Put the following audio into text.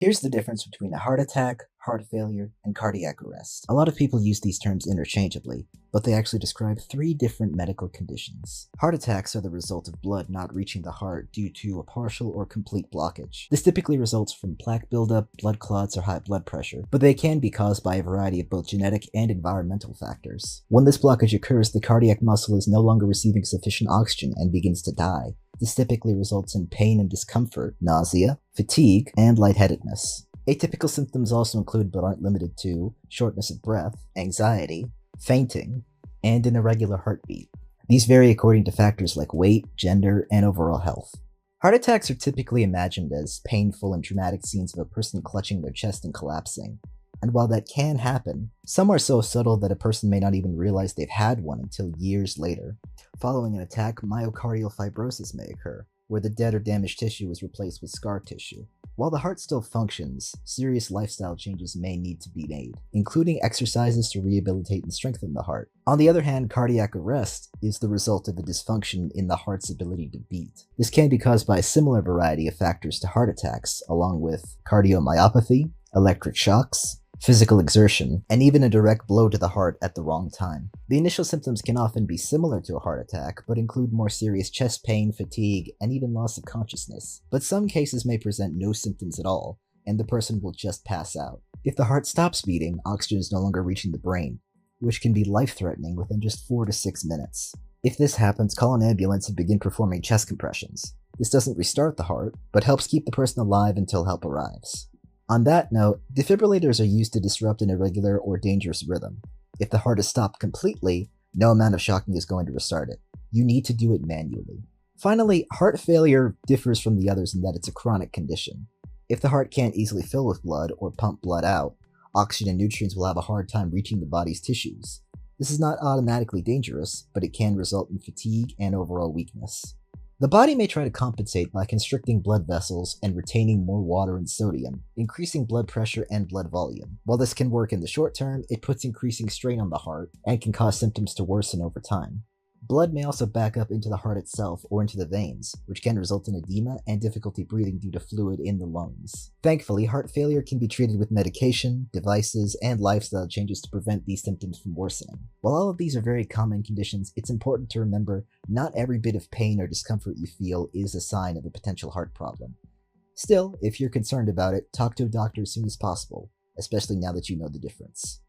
Here's the difference between a heart attack, heart failure, and cardiac arrest. A lot of people use these terms interchangeably, but they actually describe three different medical conditions. Heart attacks are the result of blood not reaching the heart due to a partial or complete blockage. This typically results from plaque buildup, blood clots, or high blood pressure, but they can be caused by a variety of both genetic and environmental factors. When this blockage occurs, the cardiac muscle is no longer receiving sufficient oxygen and begins to die. This typically results in pain and discomfort, nausea, fatigue, and lightheadedness. Atypical symptoms also include but aren't limited to shortness of breath, anxiety, fainting, and an irregular heartbeat. These vary according to factors like weight, gender, and overall health. Heart attacks are typically imagined as painful and dramatic scenes of a person clutching their chest and collapsing. And while that can happen, some are so subtle that a person may not even realize they've had one until years later. Following an attack, myocardial fibrosis may occur, where the dead or damaged tissue is replaced with scar tissue. While the heart still functions, serious lifestyle changes may need to be made, including exercises to rehabilitate and strengthen the heart. On the other hand, cardiac arrest is the result of a dysfunction in the heart's ability to beat. This can be caused by a similar variety of factors to heart attacks, along with cardiomyopathy, electric shocks, physical exertion, and even a direct blow to the heart at the wrong time. The initial symptoms can often be similar to a heart attack, but include more serious chest pain, fatigue, and even loss of consciousness. But some cases may present no symptoms at all, and the person will just pass out. If the heart stops beating, oxygen is no longer reaching the brain, which can be life-threatening within just 4 to 6 minutes. If this happens, call an ambulance and begin performing chest compressions. This doesn't restart the heart, but helps keep the person alive until help arrives. On that note, defibrillators are used to disrupt an irregular or dangerous rhythm. If the heart is stopped completely, no amount of shocking is going to restart it. You need to do it manually. Finally, heart failure differs from the others in that it's a chronic condition. If the heart can't easily fill with blood or pump blood out, oxygen and nutrients will have a hard time reaching the body's tissues. This is not automatically dangerous, but it can result in fatigue and overall weakness. The body may try to compensate by constricting blood vessels and retaining more water and sodium, increasing blood pressure and blood volume. While this can work in the short term, it puts increasing strain on the heart and can cause symptoms to worsen over time. Blood may also back up into the heart itself or into the veins, which can result in edema and difficulty breathing due to fluid in the lungs. Thankfully, heart failure can be treated with medication, devices, and lifestyle changes to prevent these symptoms from worsening. While all of these are very common conditions, it's important to remember not every bit of pain or discomfort you feel is a sign of a potential heart problem. Still, if you're concerned about it, talk to a doctor as soon as possible, especially now that you know the difference.